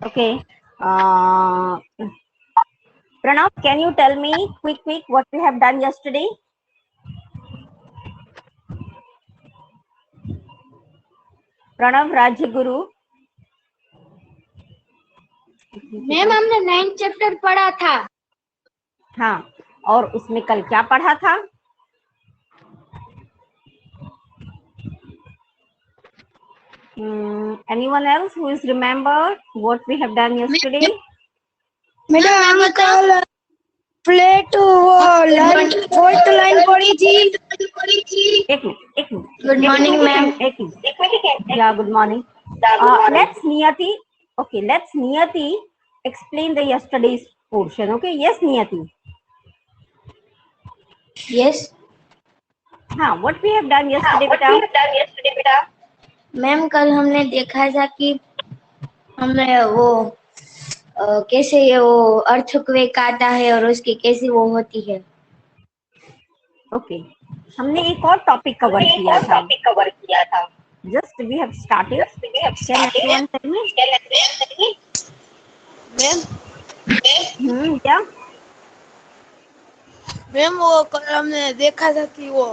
Okay. Uh, Pranav, can you tell me quick what we have done yesterday? Pranav, Rajguru. Ma'am हमने 9th chapter पढ़ा था। हाँ, और उसमें कल क्या पढ़ा था? Anyone else who is remember what we have done yesterday? Madam हम कल प्लेट लाइन फोर्थ लाइन पढ़ी थी। एक मिनट गुड मॉर्निंग मैम। एक मिनट या good morning. Let's Niyati. Okay, let's Niyati explain the yesterday's portion. Okay, yes Niyati. Yes हाँ, what we have done yesterday बेटा? Ma'am कल हमने देखा था कि हमें वो कैसे ये वो अर्थक्वेक आता है और उसकी कैसी वो होती है। ओके, हमने एक और टॉपिक कवर किया था. Just we have started. Can everyone tell me? Ma'am क्या? मैम वो कल हमने देखा था कि वो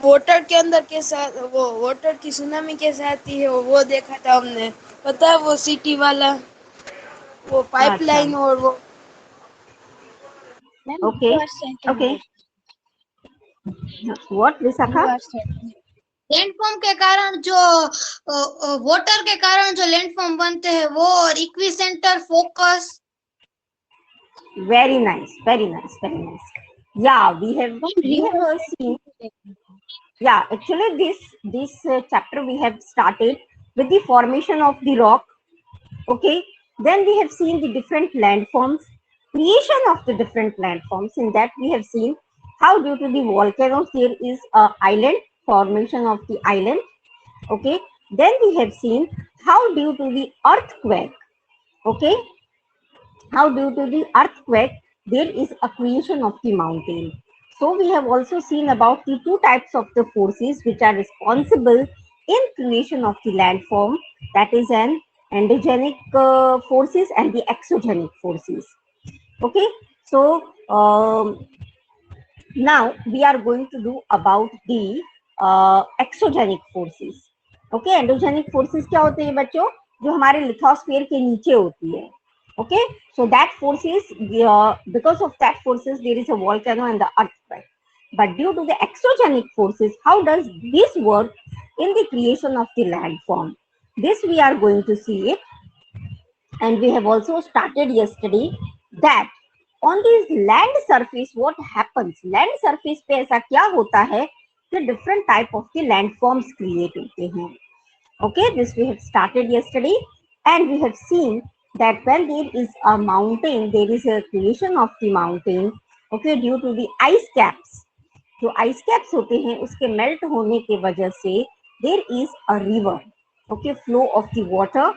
वाटर के अंदर कैसा वो वाटर की सुनामी कैसे आती है वो देखा था हमने। पता है वो सिटी वाला वो पाइपलाइन और वो okay okay. What Vishakha? Landform के कारण जो वाटर के कारण जो लैंडफॉर्म बनते हैं वो और इक्विसेंटर focus. Very nice, very nice, very nice. Yeah, we have seen. Yeah, actually this chapter we have started with the formation of the rock. Okay, then we have seen the different landforms, creation of the different landforms. In that we have seen how due to the volcanoes there is a island, formation of the island. Okay, then we have seen how due to the earthquake. Okay, how due to the earthquake there is a creation of the mountain. So we have also seen about the two types of the forces which are responsible in creation of the landform, that is an endogenic forces and the exogenic forces. Okay, so now we are going to do about the exogenic forces. Okay, endogenic forces क्या होते हैं बच्चों? जो हमारे lithosphere के नीचे होती है. Okay, so that forces, because of that forces there is a volcano and the earthquake. But due to the exogenic forces, how does this work in the creation of the landform? This we are going to see it, and we have also started yesterday that on this land surface what happens. Land surface पे ऐसा क्या होता है कि different type of the landforms create होते हैं. Okay, this we have started yesterday, and we have seen that when there is a mountain, there is a creation of the mountain. Okay, due to the ice caps. जो ice caps होते हैं उसके melt होने के वजह से there is a river. Okay, flow of the water,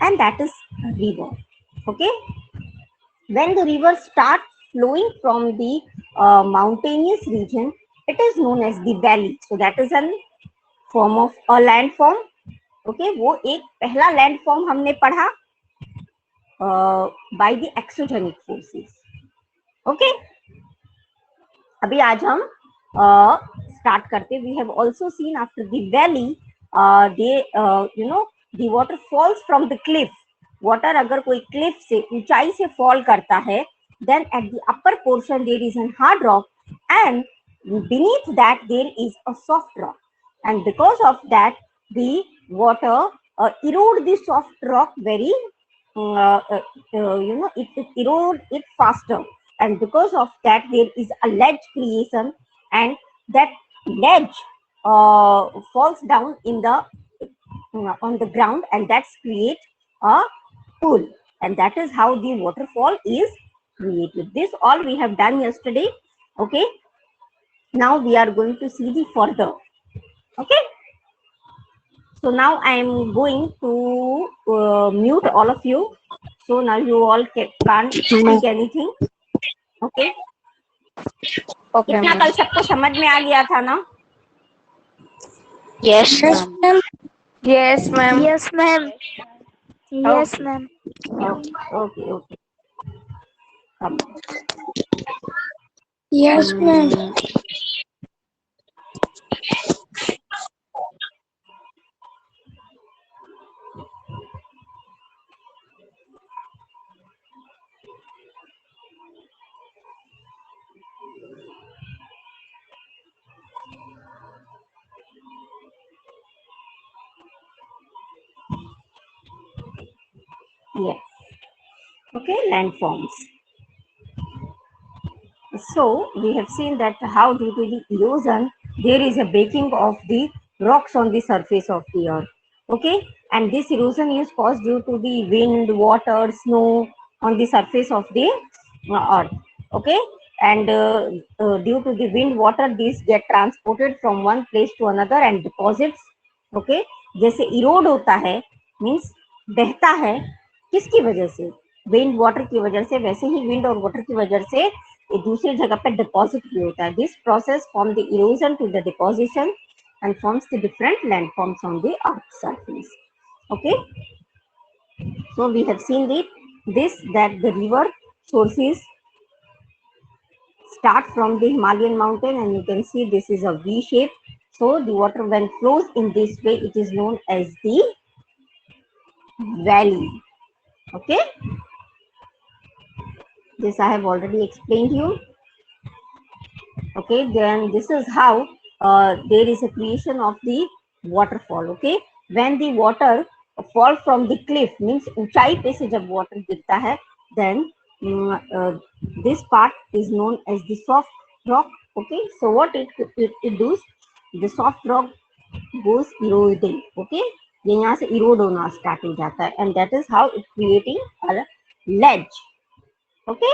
and that is a river. Okay, when the river starts flowing from the mountainous region, it is known as the valley. So that is a form of a landform. Okay, वो एक पहला landform हमने पढ़ा by the exogenic forces. Okay, अभी आज हम start करते. We have also seen after the valley they you know the water falls from the cliff. Water अगर कोई क्लिफ से ऊंचाई से फॉल करता है, then at the upper portion there is an hard rock, and beneath that there is a soft rock, and because of that the water erode the soft rock very it erode it faster, and because of that there is a ledge creation, and that ledge falls down in the on the ground, and that's create a pool, and that is how the waterfall is created. This all we have done yesterday. Okay, now we are going to see the further. Okay, so now I am going to mute all of you, so now you all can't speak anything. Okay, okay इतना कल सबको समझ में आ गया था ना? Yes ma'am. Yes ma'am. Yes ma'am. Yes ma'am. Okay, okay. Yes, ma'am. Yes. Okay, landforms. So we have seen that how due to the erosion there is a breaking of the rocks on the surface of the earth. Okay, and this erosion is caused due to the wind, water, snow on the surface of the earth. Okay, and due to the wind, water, these get transported from one place to another and deposits. Okay, जैसे erode होता है means बहता है किसकी वजह से, wind water की वजह से, वैसे ही विंड और वाटर की वजह से ये दूसरी जगह पे डिपॉजिट भी होता है. This process from the erosion to the deposition and forms the different landforms on the earth surface. Okay, so we have seen that the river sources start from the Himalayan mountain, and you can see this is a V shape. So the water when flows in this way, it is known as the valley. Okay, this I have already explained you. Okay, then this is how there is a creation of the waterfall. Okay, when the water fall from the cliff means ऊंचाई पे से जब water गिरता है, then this part is known as the soft rock. Okay, so what it does, the soft rock goes eroding. Okay, ये यहाँ से erode होना start हो जाता है, and that is how it creating a ledge. Okay,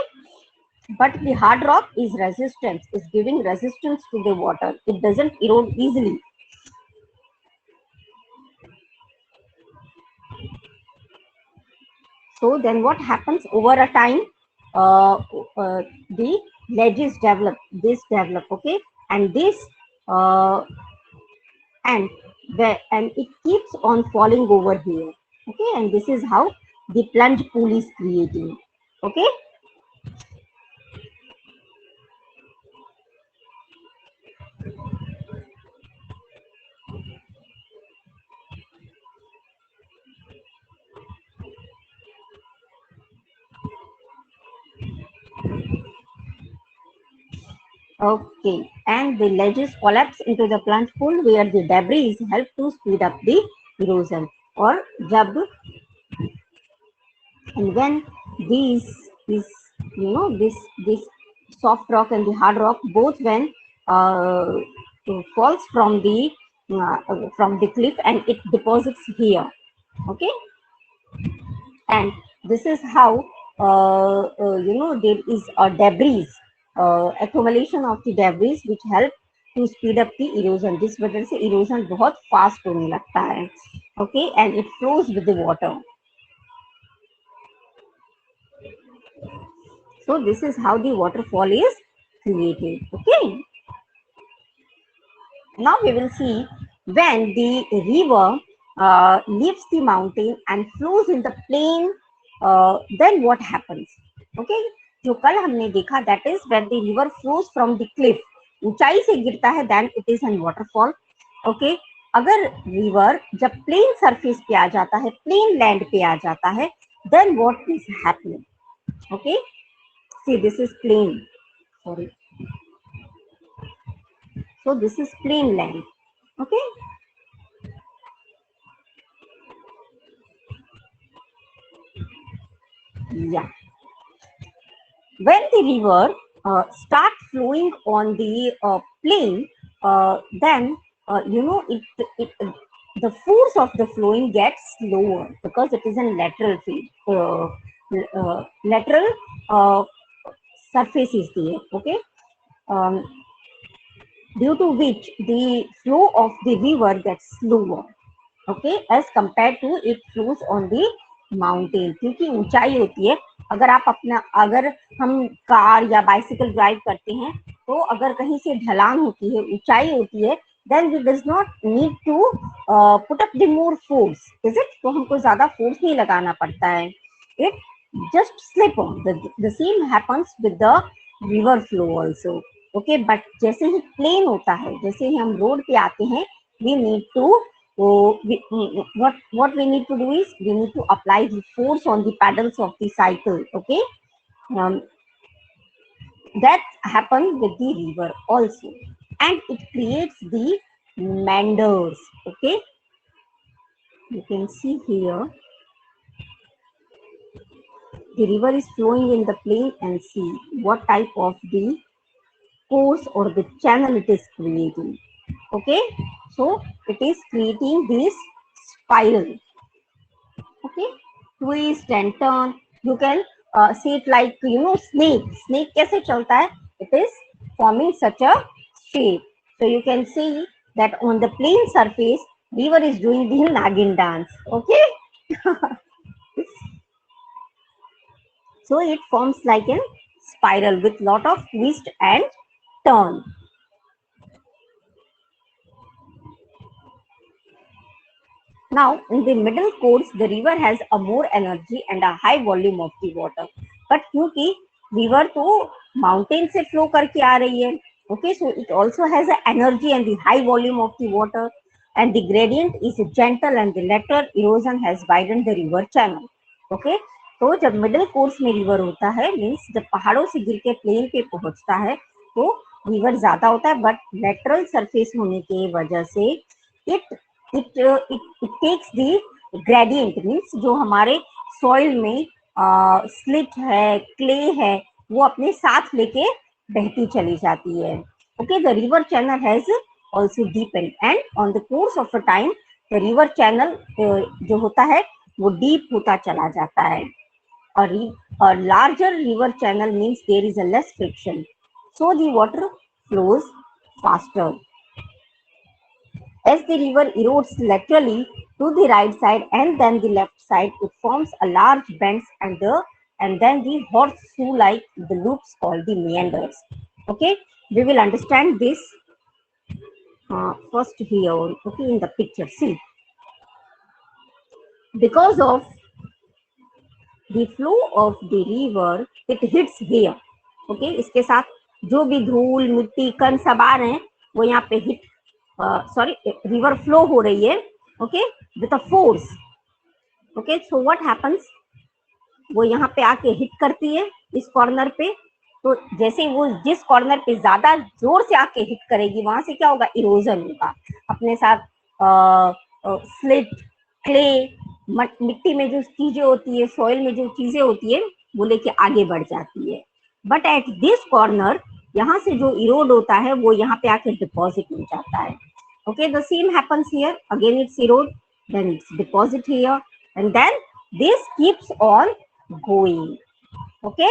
but the hard rock is giving resistance to the water. It doesn't erode easily. So then what happens over a time, the ledges develop, okay, and this uh, and it keeps on falling over here. Okay, and this is how the plunge pool is creating. Okay, okay, and the ledges collapse into the plunge pool where the debris help to speed up the erosion. Or jab, and when these is this soft rock and the hard rock both when uh, falls from the cliff and it deposits here. Okay, and this is how there is a debris accumulation of the debris which help to speed up the erosion. This वजह से erosion बहुत fast होने लगता है. Okay, and it flows with the water. So this is how the waterfall is created. Okay, now we will see when the river leaves the mountain and flows in the plain, then what happens. Okay, जो कल हमने देखा, that is when the river flows from the cliff, ऊंचाई से गिरता है, then it is an waterfall. Okay, अगर river जब plain surface पे आ जाता है, plain land पे आ जाता है, then what is happening. Okay, see this is plain, sorry, so this is plain land. Okay, yeah, when the river start flowing on the plain, then it the force of the flowing gets slower because it is a lateral feed, lateral surface is there. Okay, um, due to which the flow of the river gets slower. Okay, as compared to it flows on the mountain, क्योंकि ऊंचाई होती है. अगर हम car या bicycle drive करते हैं, तो अगर कहीं से ढलान होती है, ऊंचाई होती है, then we does not need to put up the more force, is it? तो हमको ज्यादा फोर्स नहीं लगाना पड़ता है. it just slip on. The same happens with the river flow also. Okay, but जैसे ही प्लेन होता है, जैसे ही हम रोड पे आते हैं, we need to what we need to do is we need to apply the force on the pedals of the cycle. Okay, um, that happens with the river also, and it creates the meanders. Okay, you can see here the river is flowing in the plain, and see what type of the course or the channel it is creating. Okay, so it is creating this spiral. Okay, twist and turn. You can see it like, you know, snake कैसे चलता है? It is forming such a shape. So you can see that on the plain surface, river is doing the naggin dance. Okay, so it forms like a spiral with lot of twist and turn. Now, in the middle course, the river has a more energy and a high volume of the water. But क्योंकि river तो mountain से flow करके आ रही है, okay, so it also has an energy and the high volume of the water, and the gradient is gentle and the lateral erosion has widened the river channel. Okay, तो जब middle course में river होता है, means जब पहाड़ों से गिर के प्लेन पे पहुंचता है, तो रिवर ज्यादा होता है, बट लेटरल सरफेस होने की वजह से it it takes the gradient, means जो हमारे सॉइल में स्लिट है, क्ले है, वो अपने साथ लेके बहती चली जाती है. Okay, the river channel has also deepened, and on the course of a time the river channel जो होता है वो deep होता चला जाता है. A larger river channel means there is a less friction, so the water flows faster. As the river erodes laterally to the right side and then the left side, it forms a large bends and then the horseshoe like the loops called the meanders. Okay, we will understand this first here. Okay, in the picture, see, because of the flow of the river, it hits here. Okay, इसके साथ जो भी धूल, मिट्टी, कण सब आ रहे हैं, वो यहाँ पे हिट river flow हो रही है. Okay, with a force. Okay, so what happens, वो यहाँ पे आके हिट करती है इस कॉर्नर पे. तो जैसे वो जिस कॉर्नर पे ज्यादा जोर से आके हिट करेगी, वहां से क्या होगा, इरोजन होगा. अपने साथ स्लिट, क्ले, मिट्टी में जो चीजें होती है, सॉइल में जो चीजें होती है, वो लेके आगे बढ़ जाती है. बट एट दिस कॉर्नर, यहाँ से जो इरोड होता है वो यहाँ पे आके डिपॉजिट हो जाता है. Okay, the same happens here. Again it's erode, then it's deposit here, and then this keeps on going. Okay,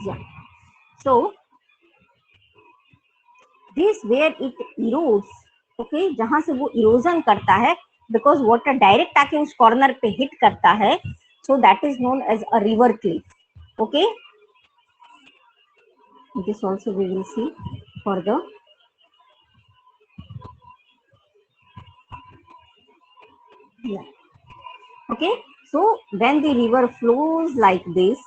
yeah. So this where it erodes. Okay, जहां से वो इरोजन करता है, because water direct आके उस कॉर्नर पे hit करता है, so that is known as a river cliff. Okay, this also we will see further. Yeah. Okay, so when the river flows like this,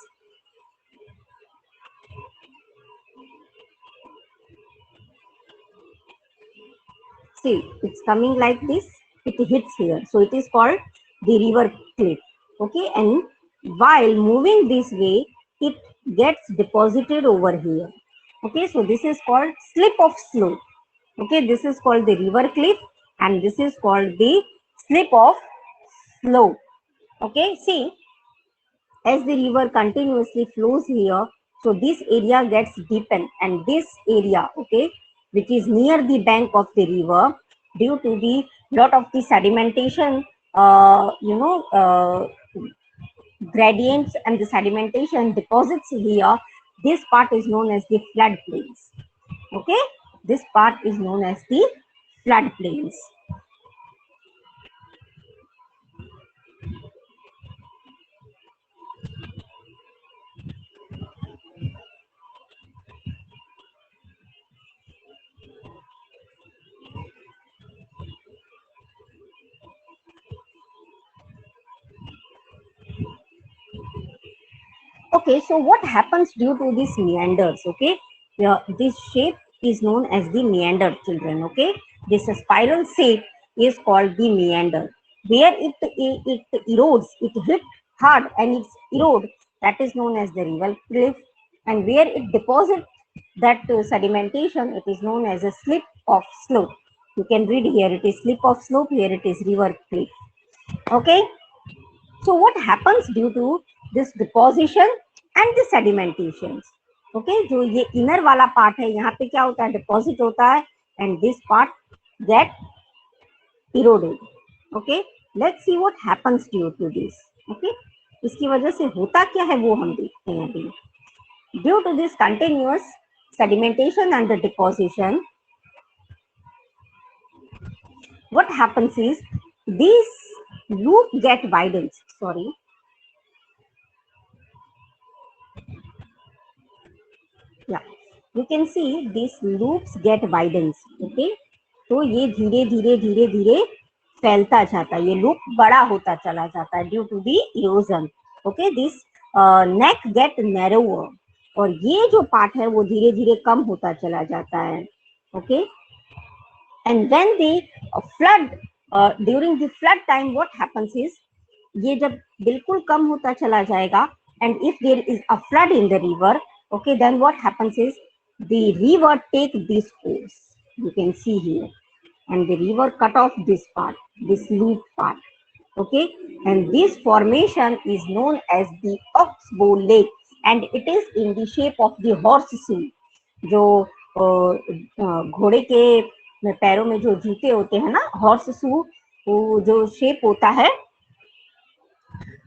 see, it's coming like this, it hits here, so it is called the river cliff. Okay, and while moving this way, it gets deposited over here. Okay, so this is called slip of slope. Okay, this is called the river cliff, and this is called the slip of slope. Okay, see, as the river continuously flows here, so this area gets deepened, and this area, okay, which is near the bank of the river, due to the lot of the sedimentation, gradients and the sedimentation deposits here, this part is known as the floodplains. Okay, this part is known as the floodplains. Okay, so what happens due to these meanders? Okay, this shape is known as the meander, children. Okay, this spiral shape is called the meander, where it erodes, it hit hard and it's erode. That is known as the river cliff, and where it deposits that sedimentation, it is known as a slip of slope. You can read here, it is slip of slope, here it is river cliff. Okay, so what happens due to this deposition and the sedimentations? Okay, जो ये inner वाला part है, यहाँ पे क्या होता है, deposit होता है, and this part get eroded. Okay, let's see what happens due to this. Okay, इसकी वजह से होता क्या है वो हम देखते हैं अभी. Due to this continuous sedimentation and the deposition, what happens is this loop get widens. Sorry. Yeah, you can see these loops get widens. Okay, तो ये धीरे धीरे धीरे धीरे फैलता जाता है, ये लूप बड़ा होता चला जाता है due to the erosion. Okay, this neck get narrower, और ये जो पार्ट है वो धीरे धीरे कम होता चला जाता है. Okay, and when the flood, during the flood time what happens is, ये जब बिल्कुल कम होता चला जाएगा, and if there is a flood in the river, okay, then what happens is the river take this course, you can see here, and the river cut off this part, this loop part. Okay, and this formation is known as the oxbow lake, and it is in the shape of the horseshoe. जो घोड़े के पैरों में जो जूते होते हैं ना, horseshoe, वो जो शेप होता है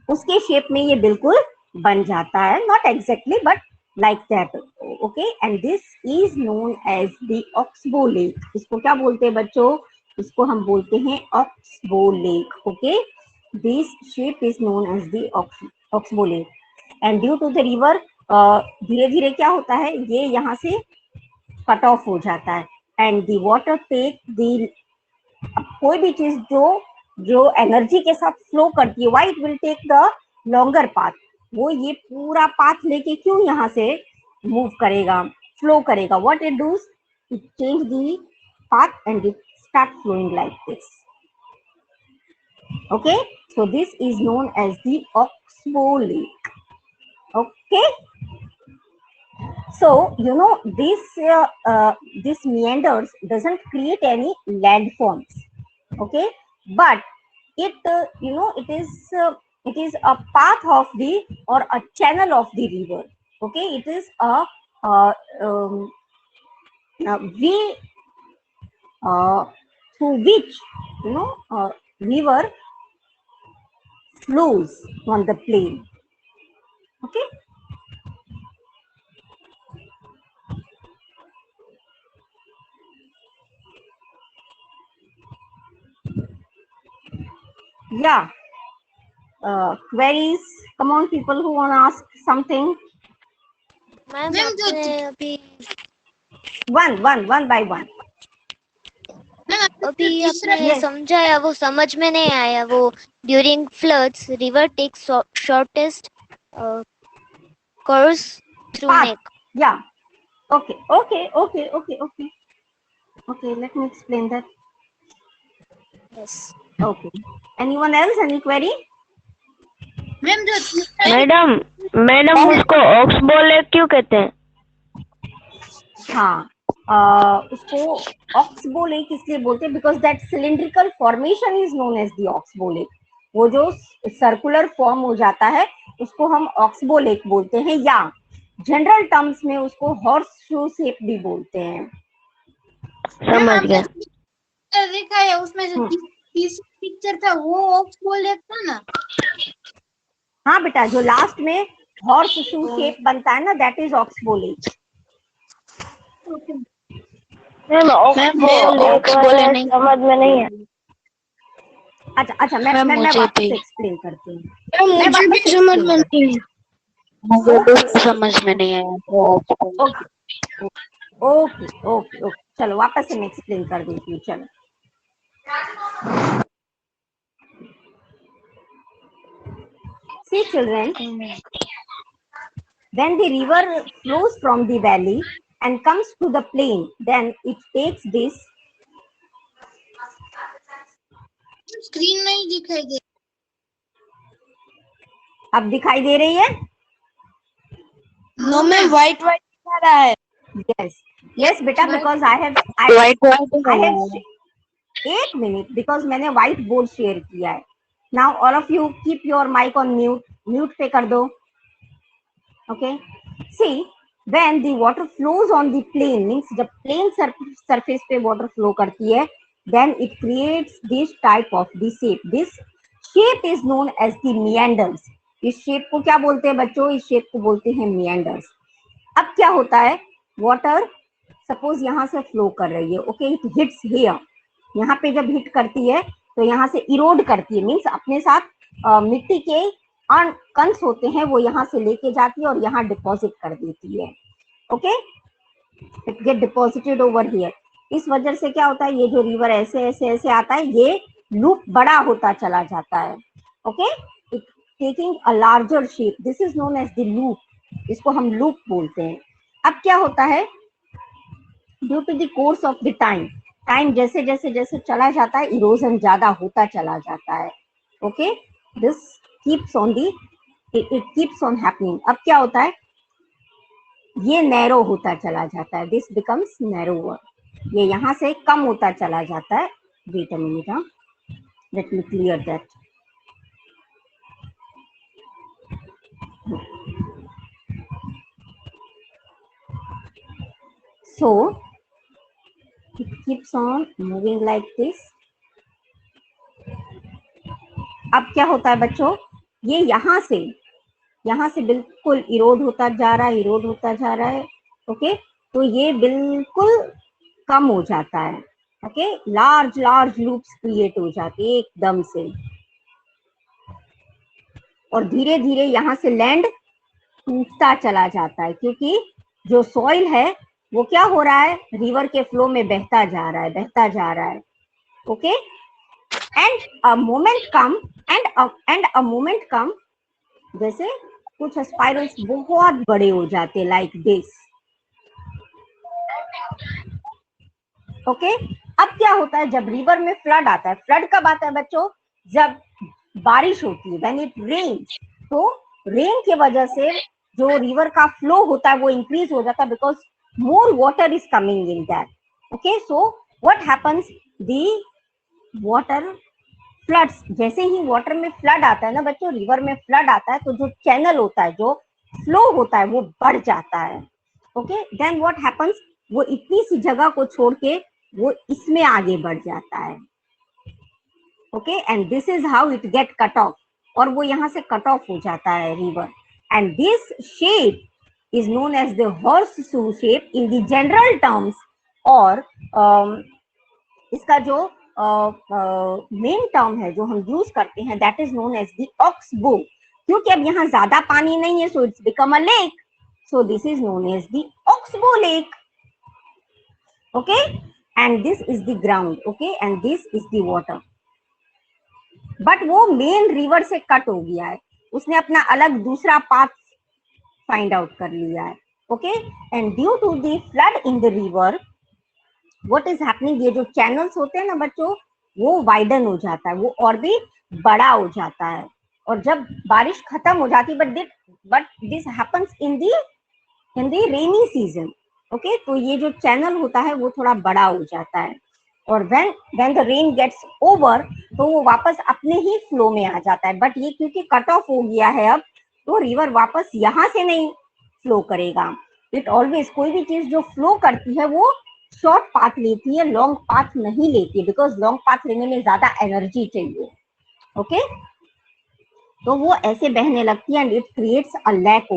उसके शेप में ये बिल्कुल बन जाता है, not exactly but like that. Okay, and this is known as the oxbow lake. इसको क्या बोलते हैं बच्चों, इसको हम बोलते हैं oxbow lake. Okay, this shape is known as the oxbow lake, and due to the river, धीरे धीरे क्या होता है, ये यहाँ से कट ऑफ हो जाता है, and the water take the, कोई भी चीज जो एनर्जी के साथ फ्लो करती है, why it will take the longer path, वो ये पूरा पाथ लेके क्यों यहाँ से मूव करेगा, फ्लो करेगा. What it does, it change the path and it start flowing like this. Okay, so this is known as the oxbow lake. Okay, so you know this meanders doesn't create any landforms. Okay, but it it is a path of the, or a channel of the river. Okay, it is a way through which river flows on the plain. Okay, yeah, queries, come on people who want to ask something. Ma'am आपने अभी one by one. अभी आपने समझाया वो समझ में नहीं आया, वो during floods river takes shortest course through Path. neck. Yeah, okay, let me explain that. Yes. Okay, anyone else, any query? Madam उसको ऑक्सबो लेक क्यों कहते हैं? हाँ, उसको ऑक्सबो लेक इसलिए बोलते हैं because that cylindrical formation is known as the oxbow lake. वो जो सर्कुलर फॉर्म हो जाता है उसको हम ऑक्सबो लेक बोलते हैं, या जनरल टर्म्स में उसको हॉर्स शू शेप भी बोलते हैं. समझ गया. देखा है उसमें जो पिक्चर था वो ऑक्सबो लेक था ना. हाँ बेटा, जो लास्ट में हॉर्स शू शेप बनता है ना, that is oxbow lake. Ma'am oxbow lake समझ में नहीं है. अच्छा, मैं वापस एक्सप्लेन करती हूँ. मुझे भी समझ में नहीं है. मुझे भी समझ में नहीं आया. ओके, चलो वापस से मैं एक्सप्लेन कर देती हूँ. चलो, see children, When the river flows from the valley and comes to the plain, then it takes this. Screen नहीं दिखाई दे, अब दिखाई दे रही है? नो मैम व्हाइट व्हाइट दिखा रहा है। Yes, yes बेटा, because I have एक मिनट, बिकॉज मैंने व्हाइट बोर्ड शेयर किया है। Now all of you keep your mic on mute, mute पे कर दो। Okay, see when the water flows on the plain, means जब प्लेन सरफेस पे वाटर फ्लो करती है, then it creates this type of the shape. This shape is known as the meanders. इस shape को क्या बोलते हैं बच्चों? इस शेप को बोलते हैं मिएंडर्स। अब क्या होता है, वाटर सपोज यहाँ से फ्लो कर रही है, ओके, इट हिट्स हियर। यहाँ पे जब हिट करती है तो यहाँ से इरोड करती है, मीन्स अपने साथ मिट्टी के कणस होते हैं वो यहाँ से लेके जाती है और यहाँ डिपॉजिट कर देती है। Okay, it get deposited over here. इस वजह से क्या होता है, ये जो रिवर ऐसे ऐसे ऐसे आता है, ये लूप बड़ा होता चला जाता है। Okay, it taking a larger shape, this is known as the loop. इसको हम लूप बोलते हैं। अब क्या होता है, due to the course of the time जैसे जैसे जैसे चला जाता है, इरोजन ज्यादा होता चला जाता है। Okay, this keeps on the, it keeps on happening. अब क्या होता है, ये नैरो होता चला जाता है, दिस बिकम्स नैरोवर। ये यहाँ से कम होता चला जाता है। Wait a minute, let me clear that. So it keeps on moving like this. अब क्या होता है बच्चों, ये यहाँ से बिल्कुल इरोड होता जा रहा है, इरोड होता जा रहा है। ओके, तो ये बिल्कुल कम हो जाता है। Okay, large large loops create हो जाते हैं एकदम से, और धीरे धीरे यहाँ से लैंड टूटता चला जाता है, क्योंकि जो सॉइल है वो क्या हो रहा है, रिवर के फ्लो में बहता जा रहा है, बहता जा रहा है। ओके, एंड अ मोमेंट कम, जैसे कुछ स्पाइरल्स बहुत बड़े हो जाते हैं, लाइक दिस। ओके, अब क्या होता है, जब रिवर में फ्लड आता है, फ्लड कब आता है बच्चों, जब बारिश होती है, व्हेन इट रेन्स। तो रेन की वजह से जो रिवर का फ्लो होता है वो इंक्रीज हो जाता है, because more water is coming in that. Okay, so what happens, the water floods. जैसे ही वाटर में फ्लड आता है ना बच्चों, रिवर में फ्लड आता है, तो जो चैनल होता है, जो फ्लो होता है, वो बढ़ जाता है। ओके, देन व्हाट हैपेंस, वो इतनी सी जगह को छोड़ के वो इसमें आगे बढ़ जाता है। Okay, and this is how it get cut off, और वो यहाँ से कट ऑफ हो जाता है river. And this shape is known as the horseshoe shape in the general terms, और इसका जो मेन टर्म है जो हम यूज करते हैं, that is known as the oxbow. क्योंकि अब यहाँ ज्यादा पानी नहीं है, so it's become a lake, so this is known as the oxbow lake. Okay, and this is the ground. Okay, and this is the water. But वो main river से cut हो गया है, उसने अपना अलग दूसरा पाथ फाइंड आउट कर लिया है। Okay, and due to the flood in the river, what is happening, ये जो चैनल्स होते हैं ना बच्चों, वो वाइडन हो जाता है, वो और भी बड़ा हो जाता है। और जब बारिश खत्म हो जाती है, but this happens in the rainy season. Okay, तो ये जो चैनल होता है वो थोड़ा बड़ा हो जाता है, और when the rain gets over, तो वो वापस अपने ही फ्लो में आ जाता है। बट ये क्योंकि कट ऑफ हो गया है अब, तो रिवर वापस यहाँ से नहीं फ्लो करेगा। इट ऑलवेज, कोई भी चीज जो फ्लो करती है वो शॉर्ट पाथ लेती है, लॉन्ग पाथ नहीं लेती है, बिकॉज लॉन्ग पाथ लेने में ज्यादा एनर्जी चाहिए। ओके, तो वो ऐसे बहने लगती है, and it creates a lake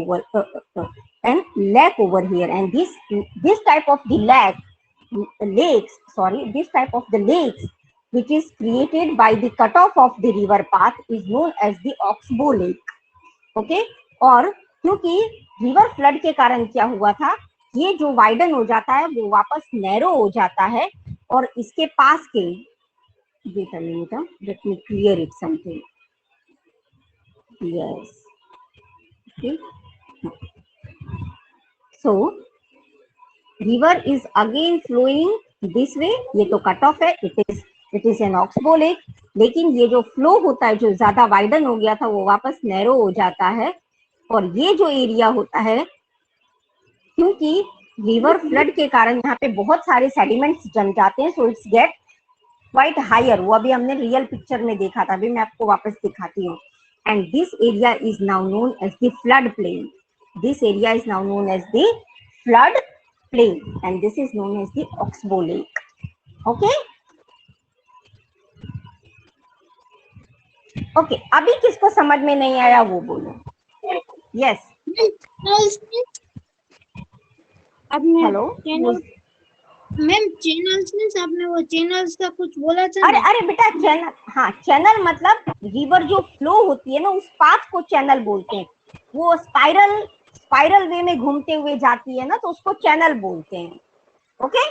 over here, and this type of the this type of the lakes which is created by the cutoff of the river path is known as the oxbow lake. Okay, और क्योंकि river flood के कारण क्या हुआ था, ये जो widen हो जाता है वो वापस नैरो हो जाता है, और इसके पास के, let me clear it something. Yes, okay, So river is again flowing this way. ये तो कट ऑफ है, it is an oxbow lake. लेकिन ये जो फ्लो होता है, जो ज्यादा वाइडन हो गया था, वो वापस नैरो हो जाता है. और ये जो एरिया होता है, क्योंकि रिवर फ्लड के कारण यहाँ पे बहुत सारे सेडिमेंट्स जम जाते हैं, so it's get quite higher. वो अभी हमने रियल पिक्चर में देखा था, अभी मैं आपको वापस दिखाती हूँ. And this area is now known as the flood plain. This area is now known as the flood plain and this is known as the Oxbow Lake. Okay? Okay, अभी किसको समझ में नहीं आया वो बोलो. Yes. हेलो मैम चैनल्स में आपने वो चैनल्स का कुछ बोला था. अरे बेटा चैनल, हाँ चैनल मतलब रिवर जो फ्लो होती है ना, उस पाथ को चैनल बोलते हैं. वो स्पाइरल वे में घूमते हुए जाती है ना, तो उसको चैनल बोलते हैं. ओके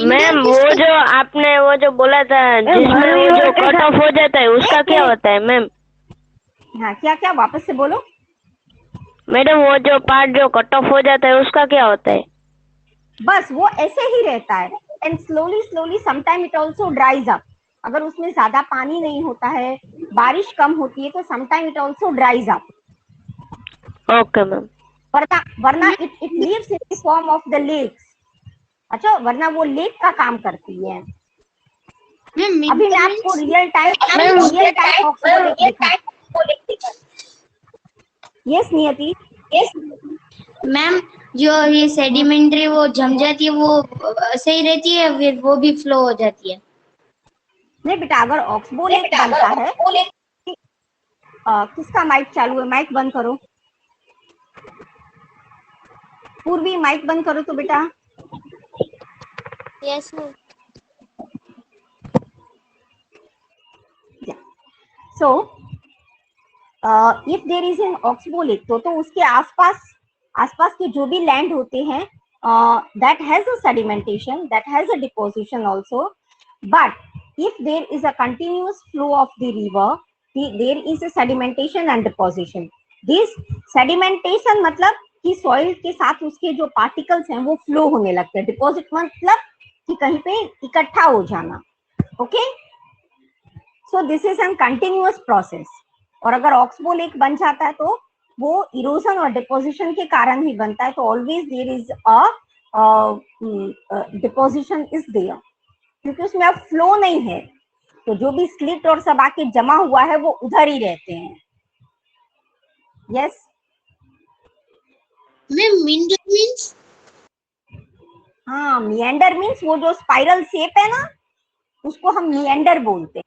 मैम वो जो आपने वो जो बोला था जिसमें वो जो कट ऑफ हो जाता है उसका क्या होता है मैम? हाँ क्या वापस से बोलो. मैडम वो जो पार्ट जो कट ऑफ हो जाता है उसका क्या होता है? बस वो ऐसे ही रहता है. And slowly sometime it also dries up. अगर उसमें ज्यादा पानी नहीं होता है, बारिश कम होती है, तो sometime it also dries up. Okay ma'am. वरना it lives in the form of the lakes. अच्छा, वरना वो लेक का काम करती है. अभी मैं आपको रियल टाइम यस नियति. यस मैम, जो ये सेडिमेंट्री वो जम जाती है वो सही रहती है, फिर वो भी फ्लो हो जाती है? नहीं बेटा, अगर ऑक्सबो लेक बनता है, किसका माइक चालू है? माइक बंद करो. पूर्वी माइक बंद करो तो बेटा. Yes ma'am. So if there is an oxbow lake, तो उसके आसपास के जो भी लैंड होते हैं, that has a sedimentation, that has a deposition also. But if there is a continuous flow of the river, there is a sedimentation and deposition. This sedimentation मतलब कि सॉइल के साथ उसके जो पार्टिकल्स हैं वो फ्लो होने लगते हैं. डिपॉजिट मतलब कि कहीं पे इकट्ठा हो जाना. Okay, so this is an continuous process. और अगर ऑक्सबो लेक बन जाता है तो वो इरोजन और डिपोजिशन के कारण ही बनता है. तो always there is a deposition is there, क्योंकि उसमें अब फ्लो नहीं है, तो जो भी स्लिट और सब आके जमा हुआ है वो उधर ही रहते हैं. Yes ma'am, meander means? हाँ, मिएंडर मीन्स वो जो स्पाइरल शेप है ना, उसको हम मिएंडर बोलते हैं.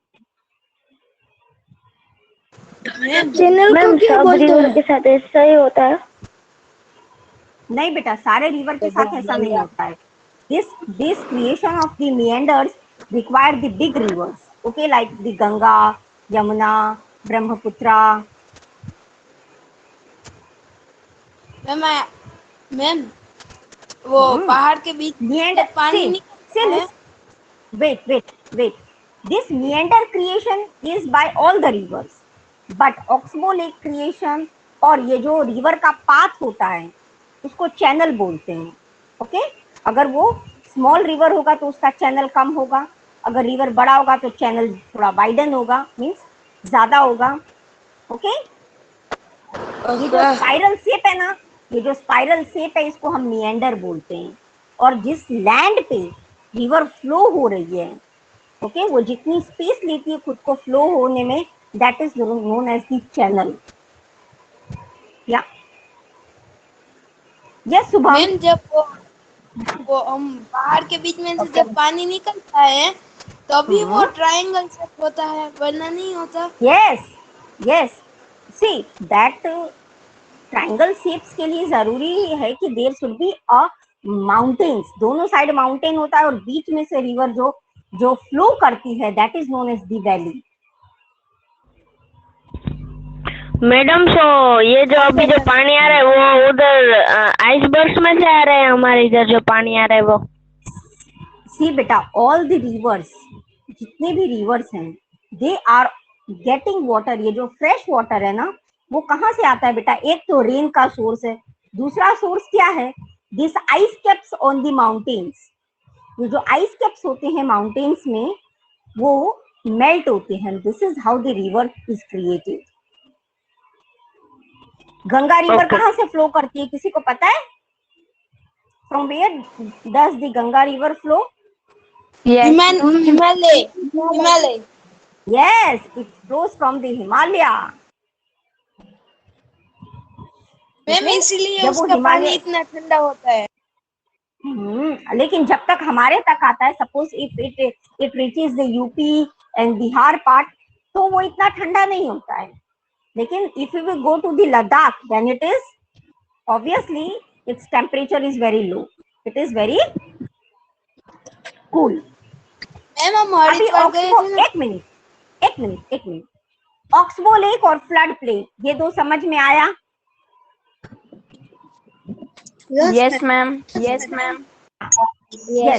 चैनल को क्या बोलते हैं? के साथ ऐसा ही होता है? नहीं बेटा, सारे रिवर के साथ ऐसा नहीं होता है. This creation of the meanders require the big rivers. Okay, like the Ganga, Yamuna, Brahmaputra. Ma'am वो पहाड़ के बीच में पानी निकलता है. Wait. This meander creation is by all the rivers, but Oxbow Lake creation और ये जो रिवर का पाथ होता है उसको चैनल बोलते हैं. ओके, अगर वो स्मॉल रिवर होगा तो उसका चैनल कम होगा, अगर रिवर बड़ा होगा तो चैनल थोड़ा वाइडन होगा, मीन्स ज्यादा होगा. ओके, ये जो स्पाइरल शेप है ना, ये जो स्पाइरल शेप है इसको हम मिएंडर बोलते हैं. और जिस लैंड पे रिवर फ्लो हो रही है, ओके, वो जितनी स्पेस लेती है खुद को फ्लो होने में, that is known as the channel. या यस सुबह. मैम जब वो हम पहाड़ के बीच में से जब पानी निकलता है तभी वो ट्रायंगल शेप होता है, वरना नहीं होता. Yes see that triangle shapes के लिए जरूरी है कि there should be a mountains. दोनों साइड माउंटेन होता है और बीच में से रिवर जो फ्लो करती है, that is known as the valley. Madam, so ये जो अभी जो पानी आ रहा है वो उधर आइसबर्ग्स में से आ रहा है? हमारे इधर जो पानी आ रहा है वो? सी बेटा, ऑल द रिवर्स, जितने भी रिवर्स हैं, दे आर गेटिंग वाटर. ये जो फ्रेश वाटर है ना, वो कहाँ से आता है बेटा? एक तो रेन का सोर्स है, दूसरा सोर्स क्या है? This ice caps on the mountains, ये जो आइस कैप्स होते हैं माउंटेन्स में वो मेल्ट होते हैं. This is how the river is created. Ganga river Okay. कहाँ से फ्लो करती है, किसी को पता है? From where does the Ganga river flow? Yes. Himalaya Himalaya. Yes, it flows from the Himalaya. Ma'am Okay? इसीलिए जब वो उसका पानी हिमालय, इतना ठंडा होता है. लेकिन जब तक हमारे तक आता है, suppose if it reaches the UP and Bihar part, तो वो इतना ठंडा नहीं होता है. लेकिन if you will go to the Ladakh, then it is obviously it's temperature is very low, it is very cool. Ma'am हम अभी हरिद्वार गए ऑक्सबो, थे ना. एक मिनट, ऑक्सबो लेक और फ्लड प्लेन, ये दो समझ में आया? Yes, ma'am. यस.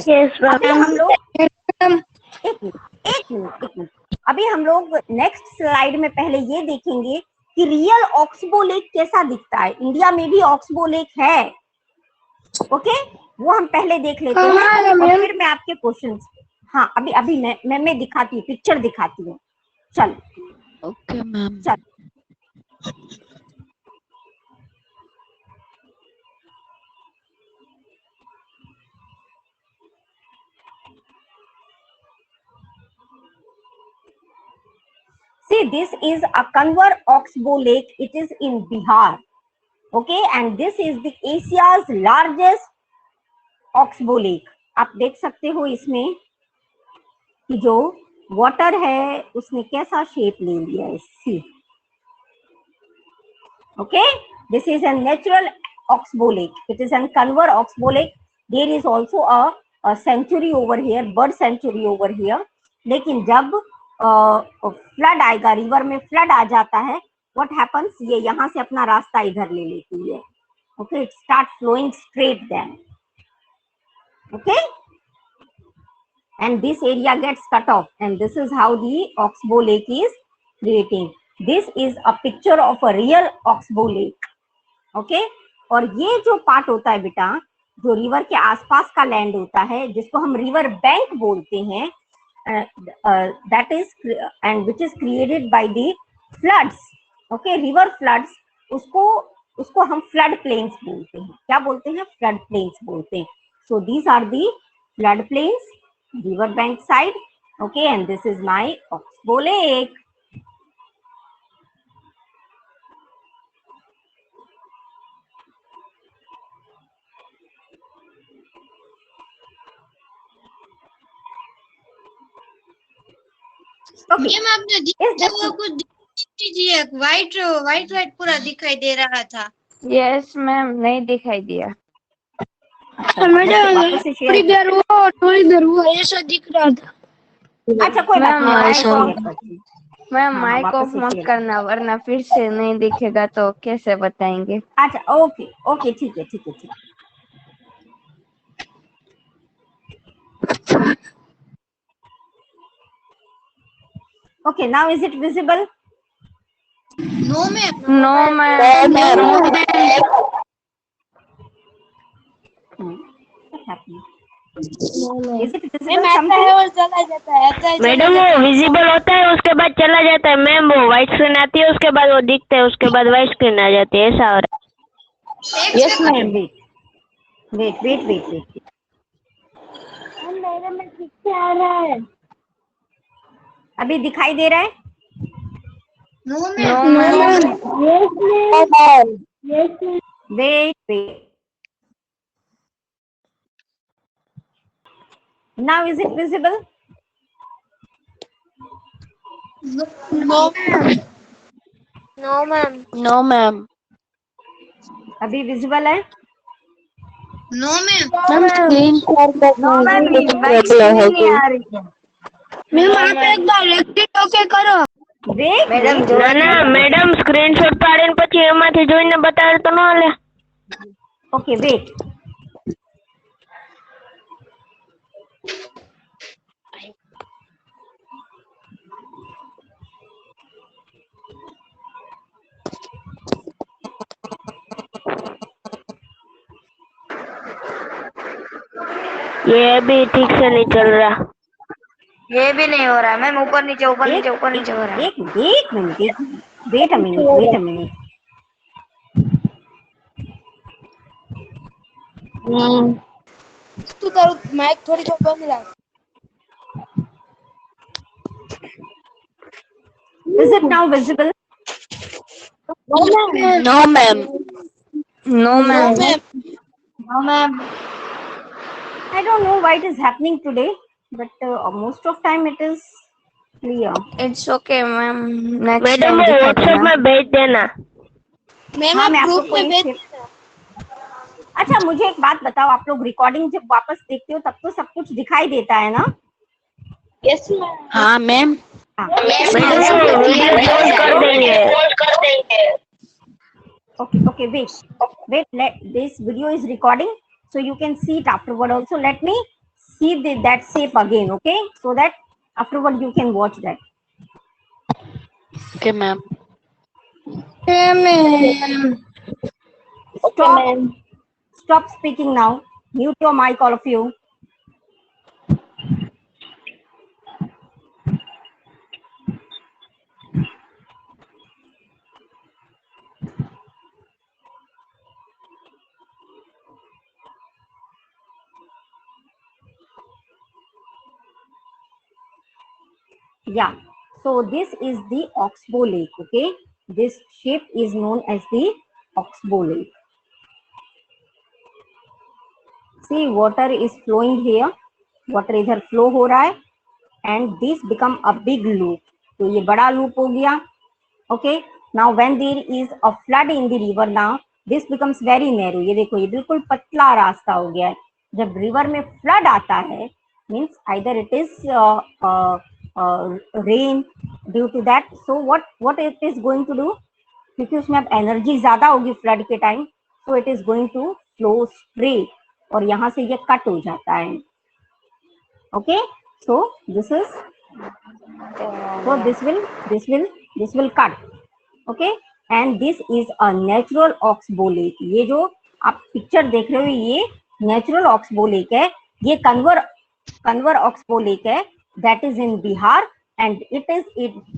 Yes, अभी ma'am. हम लोग एक मिनट, अभी हम लोग नेक्स्ट स्लाइड में पहले ये देखेंगे कि रियल ऑक्सबो लेक कैसा दिखता है. इंडिया में भी ऑक्सबो लेक है. ओके, वो हम पहले देख लेते हैं और फिर मैं आपके क्वेश्चन, हाँ अभी मैं दिखाती हूँ, पिक्चर दिखाती हूँ. चल. Okay, ma'am. चल. See, this is a Kanwar Oxbow Lake. It is in Bihar. Okay, and this is the Asia's largest Oxbow Lake. आप देख सकते हो इसमें कि जो वाटर है उसने कैसा शेप ले लिया है. सी. Okay, this is a natural Oxbow Lake. It is a Kanwar Oxbow Lake. There is also a sanctuary over here, bird sanctuary over here. लेकिन जब फ्लड आएगा, रिवर में फ्लड आ जाता है, व्हाट हैपन्स, ये यहाँ से अपना रास्ता इधर ले लेती है. Okay, it start flowing straight then. Okay, and this area gets cut off, and this is how the Oxbow Lake is creating. This is a picture of a real Oxbow Lake. Okay, और ये जो part होता है बेटा, जो river के आसपास का लैंड होता है, जिसको हम रिवर बैंक बोलते हैं, that is and which is created by the floods. Okay, river floods, उसको हम flood plains बोलते हैं. क्या बोलते हैं? flood plains बोलते हैं. So these are the flood plains, river bank side. Okay, and this is my Oxbow Lake. Okay. Ma'am आपने देखा कुछ दीजिए, व्हाइट व्हाइट पूरा दिखाई दे रहा था. Yes, ma'am. नहीं दिखाई दिया. थोड़ी देर वो ऐसा दिख रहा था. अच्छा, कोई बात मैम, नहीं. मैम हाँ, माइक वापस ऑफ से मत शेयर करना, वरना फिर से नहीं दिखेगा तो कैसे बताएंगे. अच्छा, ओके, ठीक है. Okay, now is it visible? No ma'am. No, ma'am. What's happening? Is it visible? Ma'am आता है और चला जाता है, आता है. मैडम वो विजिबल होता है, उसके बाद चला जाता है. मैम वो व्हाइट स्क्रीन आती है, उसके बाद वो दिखता है, उसके बाद व्हाइट स्क्रीन आ जाती है. ऐसा हो रहा है. Yes, ma'am. Wait. मेरे में ठीक से आ रहा है. अभी दिखाई दे रहा है? No No, ma'am. ma'am. Wait. Now is it visible? No, ma'am. अभी visible है? No ma'am. नहीं आ रही है. मैम आप एक बार एक्टिव ओके करो. Wait. ના મેડમ સ્ક્રીનશોટ પાડીને પછી એમાંથી જોઈને બતાવે તો ન હાલે. Okay, wait. ये भी ठीक से नहीं चल रहा। ये भी नहीं हो रहा मैम, ऊपर नीचे ऊपर एक नीचे ऊपर नीचे हो रहा है। एक minute, wait a minute, wait a minute. तू तारू माइक थोड़ी तो बंद रख। Is it now visible? No ma'am, no no ma'am, ma'am. No ma'am. I don't know why it is happening today, but most of time it is clear. It's okay ma'am, next madam time वो दिखा WhatsApp देना। में भेज देना। Ma'am हाँ, आप मैं आप ग्रुप लोग को में भेज एक देना। अच्छा, मुझे एक बात बताओ, आप लोग रिकॉर्डिंग जब वापस देखते हो तब तो सब कुछ दिखाई देता है ना? Yes ma'am. हाँ मैम। हाँ, मैडम then वो just वीडियो पोस्ट कर देंगे। okay, wait, let this video is recording, so you can see it afterward also. Let me see that shape again, okay, so that afterward you can watch that. Okay ma'am. Stop speaking now, mute your mic, all of you. Yeah, so this is the Oxbow Lake, okay. This shape is known as the Oxbow Lake. See, water is flowing here, water इधर flow हो रहा है, and this become a big loop. तो ये बड़ा loop हो गया, okay. Now when there is a flood in the river, now this becomes very narrow. ये देखो, ये बिल्कुल पतला रास्ता हो गया है। जब रिवर में फ्लड आता है, means either it is rain due to that. So what it is going to do, क्योंकि उसमें अब एनर्जी ज्यादा होगी फ्लड के time, so it is going to flow straight, और यहाँ से ये कट हो जाता है, okay. So this will cut, okay, and this is a natural oxbow lake. ये जो आप पिक्चर देख रहे हो ये नेचुरल ऑक्सबो लेक है, ये कन्वर ऑक्सबो लेक है, that is in Bihar, and it is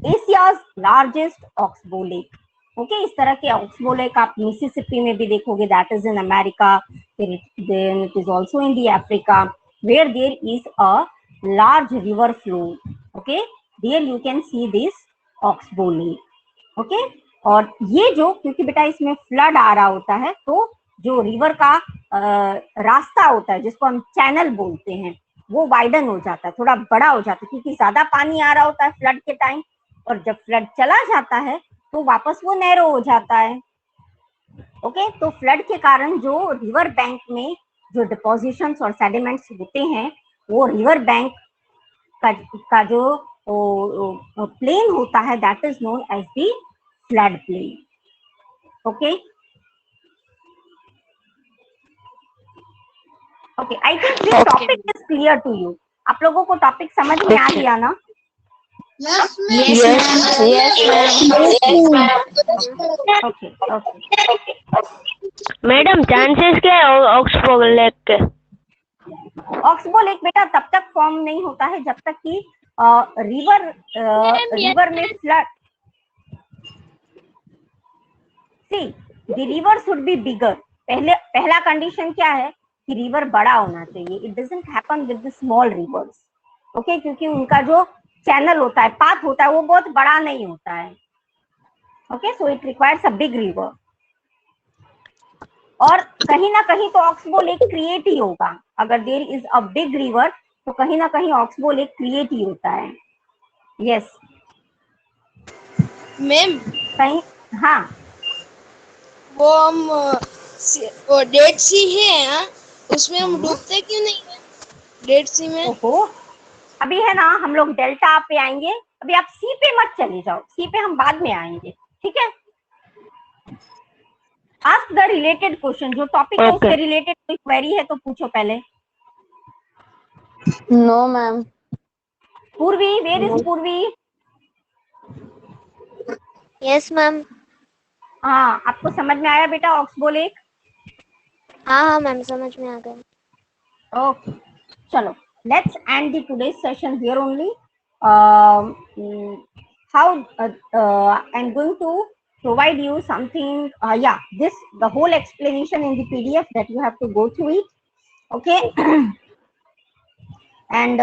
Asia's largest oxbow lake. Okay, इस तरह के ऑक्सबो लेक आप मिसिसिपी में भी देखोगे, that is in America, then it is also in the Africa, where there is a large river flow. Okay, there you can see this oxbow lake. Okay, और ये जो, क्योंकि बेटा इसमें फ्लड आ रहा होता है, तो जो रिवर का रास्ता होता है जिसको हम चैनल बोलते हैं, वो वाइडन हो जाता है, थोड़ा बड़ा हो जाता है, क्योंकि ज्यादा पानी आ रहा होता है फ्लड के टाइम, और जब फ्लड चला जाता है तो वापस वो नैरो हो जाता है। ओके, तो फ्लड के कारण जो रिवर बैंक में जो डिपोजिशंस और सेडिमेंट्स होते हैं, वो रिवर बैंक का जो प्लेन होता है, that is known as the flood plain. Okay okay, I think this topic is clear to you. आप लोगों को टॉपिक समझ में आ गया ना? Yes okay okay. Madam chances क्या है ऑक्सफोर्ड लेक के? ऑक्सबो लेक बेटा तब तक फॉर्म नहीं होता है जब तक कि रिवर में flood, see the river should be bigger. पहला कंडीशन क्या है कि रिवर बड़ा होना चाहिए। It doesn't happen with the small reverse, okay, क्योंकि उनका जो चैनल होता है, पाथ होता है, वो बहुत बड़ा नहीं होता है। Okay, so it requires a big river, और कहीं ना कहीं तो ऑक्सबो लेक क्रिएट ही होगा। अगर there is a big river तो कहीं ना कहीं ऑक्सबो लेक क्रिएट ही होता है। यस मैम, कहीं, हाँ वो हम वो डेड सी है हाँ? उसमें हम डूबते क्यों नहीं है डेड सी में? ओहो, अभी है ना, हम लोग डेल्टा पे आएंगे, अभी आप सी पे मत चले जाओ, सी पे हम बाद में आएंगे, ठीक है। आस्क द रिलेटेड क्वेश्चन, जो टॉपिक है उससे रिलेटेड कोई क्वेरी है तो पूछो पहले। No ma'am. Purvi, where is Purvi? Yes ma'am. हाँ, आपको समझ में आया बेटा ऑक्सबो लेक? हाँ हाँ मैम, समझ में आ गया। Okay, chalo, let's end the today's session here only. How I'm going to provide you something. Yeah, this the whole explanation in the PDF that you have to go through it. Okay, and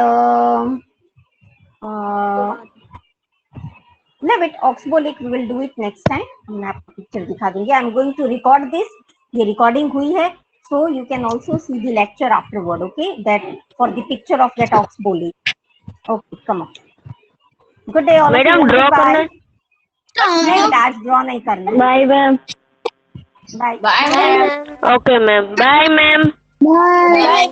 leave it oxbolic. We will do it next time. मैं आपको picture दिखा दूंगी. I'm going to record this. ये recording हुई है. So you can also see the lecture afterward. Okay, that for the picture of that oxbolic. Okay, come on. Good day all of you. Madam draw Bye. करना. नहीं, dash draw नहीं करना. Bye ma'am. Bye. Bye ma'am. Okay ma'am. Bye ma'am. Bye.